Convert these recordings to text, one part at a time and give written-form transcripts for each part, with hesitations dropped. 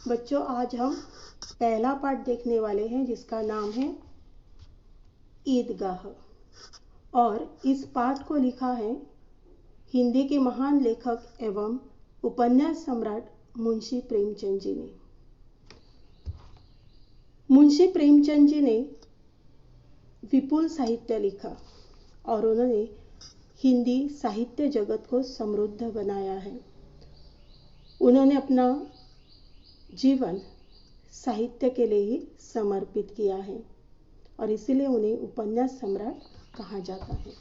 बच्चों, आज हम पहला पाठ देखने वाले हैं जिसका नाम है ईदगाह। और इस पाठ को लिखा है हिंदी के महान लेखक एवं उपन्यास सम्राट मुंशी प्रेमचंद जी ने। मुंशी प्रेमचंद जी ने विपुल साहित्य लिखा और उन्होंने हिंदी साहित्य जगत को समृद्ध बनाया है। उन्होंने अपना जीवन साहित्य के लिए ही समर्पित किया है और इसीलिए उन्हें उपन्यास सम्राट कहा जाता है।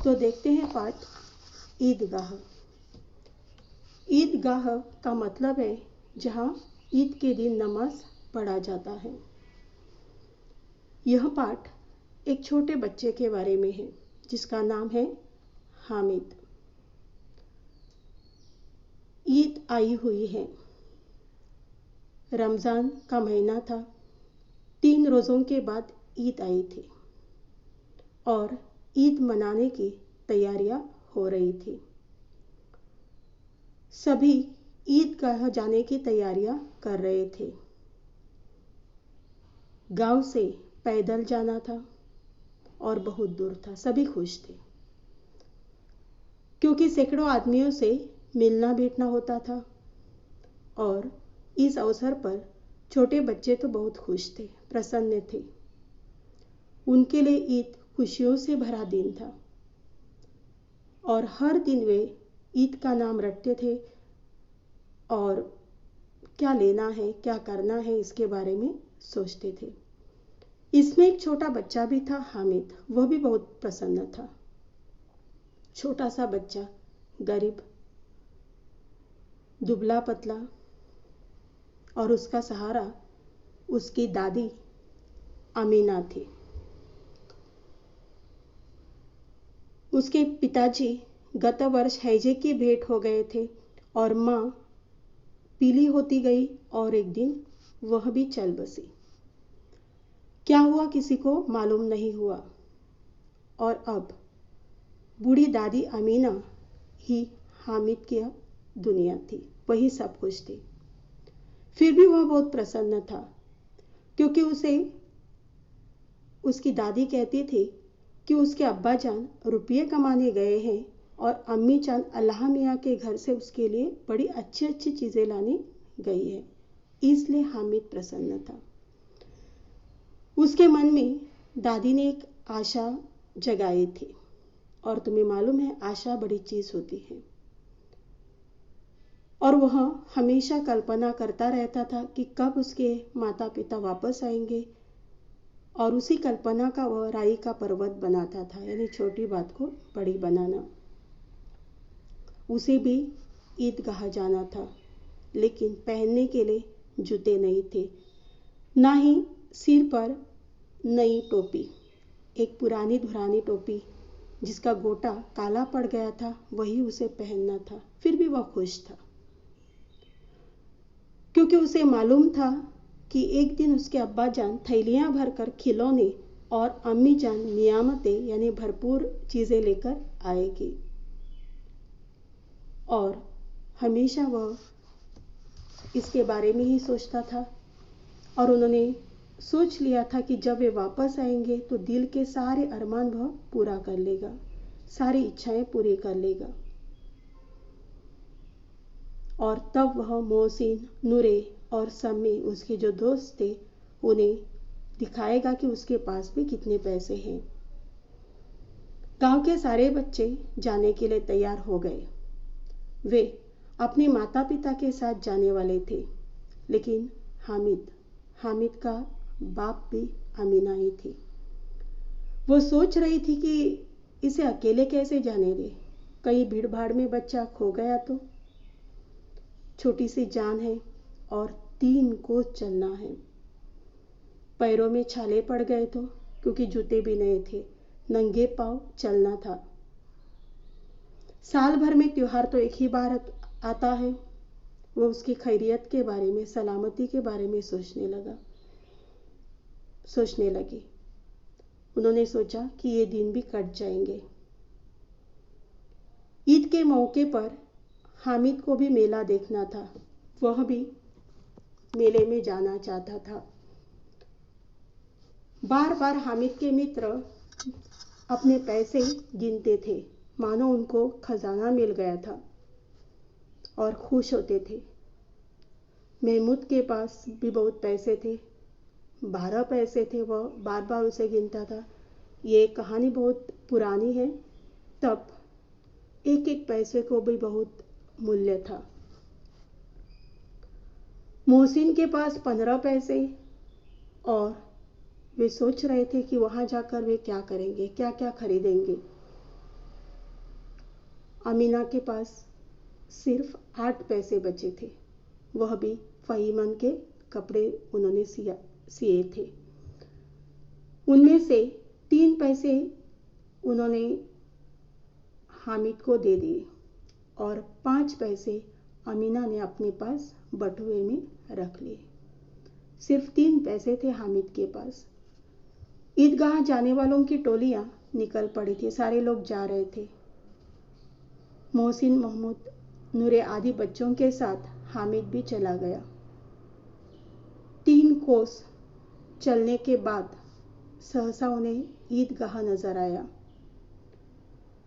तो देखते हैं पाठ ईदगाह। ईदगाह का मतलब है जहां ईद के दिन नमाज पढ़ा जाता है। यह पाठ एक छोटे बच्चे के बारे में है जिसका नाम है हामिद। ईद आई हुई है। रमज़ान का महीना था। 3 रोज़ों के बाद ईद आई थी और ईद मनाने की तैयारियां हो रही थी। सभी ईदगाह जाने की तैयारियां कर रहे थे। गांव से पैदल जाना था और बहुत दूर था। सभी खुश थे क्योंकि सैकड़ों आदमियों से मिलना बैठना होता था और इस अवसर पर छोटे बच्चे तो बहुत खुश थे, प्रसन्न थे। उनके लिए ईद खुशियों से भरा दिन था और हर दिन वे ईद का नाम रटते थे और क्या लेना है, क्या करना है, इसके बारे में सोचते थे। इसमें एक छोटा बच्चा भी था, हामिद। वह भी बहुत प्रसन्न था। छोटा सा बच्चा, गरीब, दुबला पतला, और उसका सहारा उसकी दादी अमीना थी। उसके पिताजी गत वर्ष हैजे की भेंट हो गए थे और माँ पीली होती गई और एक दिन वह भी चल बसी। क्या हुआ किसी को मालूम नहीं हुआ और अब बूढ़ी दादी अमीना ही हामिद की दुनिया थी। वही सब कुछ थी। फिर भी वह बहुत प्रसन्न था क्योंकि उसे उसकी दादी कहती थी कि उसके अब्बा जान रुपये कमाने गए हैं और अम्मी जान अल्लाह मियाँ के घर से उसके लिए बड़ी अच्छी अच्छी चीज़ें लाने गई है। इसलिए हामिद प्रसन्न था। उसके मन में दादी ने एक आशा जगाई थी और तुम्हें मालूम है आशा बड़ी चीज़ होती है। और वह हमेशा कल्पना करता रहता था कि कब उसके माता पिता वापस आएंगे और उसी कल्पना का वह राई का पर्वत बनाता था, यानी छोटी बात को बड़ी बनाना। उसे भी ईदगाह जाना था लेकिन पहनने के लिए जूते नहीं थे, ना ही सिर पर नई टोपी। एक पुरानी धुरानी टोपी जिसका गोटा काला पड़ गया था वही उसे पहनना था। फिर भी वह खुश था क्योंकि उसे मालूम था कि एक दिन उसके अब्बा जान थैलियां भरकर खिलौने और अम्मी जान नियामतें यानी भरपूर चीजें लेकर आएगी। और हमेशा वह इसके बारे में ही सोचता था और उन्होंने सोच लिया था कि जब वे वापस आएंगे तो दिल के सारे अरमान वह पूरा कर लेगा, सारी इच्छाएं पूरी कर लेगा। और तब वह मोहसिन, नूरे और सम्मी उसके जो दोस्त थे उन्हें दिखाएगा कि उसके पास भी कितने पैसे हैं। गांव के सारे बच्चे जाने के लिए तैयार हो गए। वे अपने माता पिता के साथ जाने वाले थे लेकिन हामिद का बाप भी अमीना ही थी। वो सोच रही थी कि इसे अकेले कैसे जाने दे, कहीं भीड़ भाड़ में बच्चा खो गया तो। छोटी सी जान है और 3 कोस चलना है। पैरों में छाले पड़ गए तो क्योंकि जूते भी नए थे, नंगे पांव चलना था। साल भर में त्योहार तो एक ही बार आता है। वो उसकी खैरियत के बारे में, सलामती के बारे में सोचने लगी। उन्होंने सोचा कि ये दिन भी कट जाएंगे। ईद के मौके पर हामिद को भी मेला देखना था। वह भी मेले में जाना चाहता था। बार बार हामिद के मित्र अपने पैसे गिनते थे, मानो उनको खजाना मिल गया था, और खुश होते थे। महमूद के पास भी बहुत पैसे थे, 12 पैसे थे। वह बार बार उसे गिनता था। ये कहानी बहुत पुरानी है, तब एक एक पैसे को भी बहुत मूल्य था। मोहसिन के पास 15 पैसे, और वे सोच रहे थे कि वहां जाकर वे क्या करेंगे, क्या क्या खरीदेंगे। अमीना के पास सिर्फ 8 पैसे बचे थे, वह भी फहीमन के कपड़े उन्होंने सिए थे। उनमें से 3 पैसे उन्होंने हामिद को दे दिए और 5 पैसे अमीना ने अपने पास बटुए में रख लिए। सिर्फ 3 पैसे थे हामिद के पास। ईदगाह जाने वालों की टोलियां निकल पड़ी थी, सारे लोग जा रहे थे। मोहसिन, महमूद, नूरे आदि बच्चों के साथ हामिद भी चला गया। 3 कोस चलने के बाद सहसा उन्हें ईदगाह नजर आया।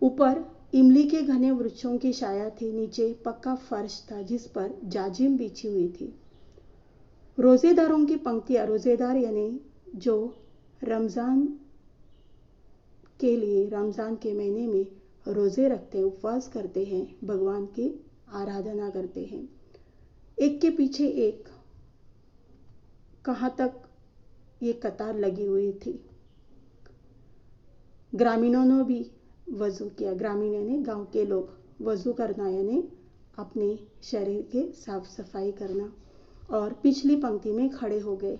ऊपर इमली के घने वृक्षों की छाया थी, नीचे पक्का फर्श था जिस पर जाजिम बिछी हुई थी। रोजेदारों की पंक्तियां, रोजेदार यानी जो रमजान के महीने में रोजे रखते, उपवास करते हैं, भगवान की आराधना करते हैं, एक के पीछे एक कहां तक ये कतार लगी हुई थी। ग्रामीणों ने भी वजू किया। ग्रामीण यानी गांव के लोग, वजू करना यानी अपने शरीर के साफ सफाई करना, और पिछली पंक्ति में खड़े हो गए।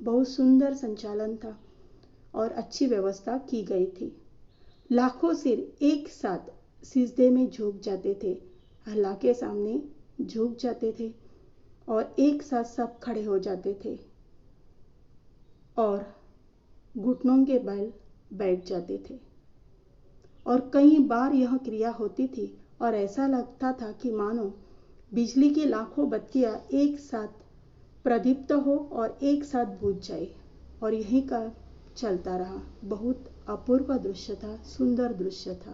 बहुत सुंदर संचालन था और अच्छी व्यवस्था की गई थी। लाखों सिर एक साथ सिजदे में झुक जाते थे, अल्लाह के सामने झुक जाते थे, और एक साथ सब खड़े हो जाते थे और घुटनों के बल बैठ जाते थे। और कई बार यह क्रिया होती थी और ऐसा लगता था कि मानो बिजली की लाखों बत्तियां एक साथ प्रदीप्त हो और एक साथ बुझ जाए, और यही का चलता रहा। बहुत अपूर्व दृश्य था, सुंदर दृश्य था।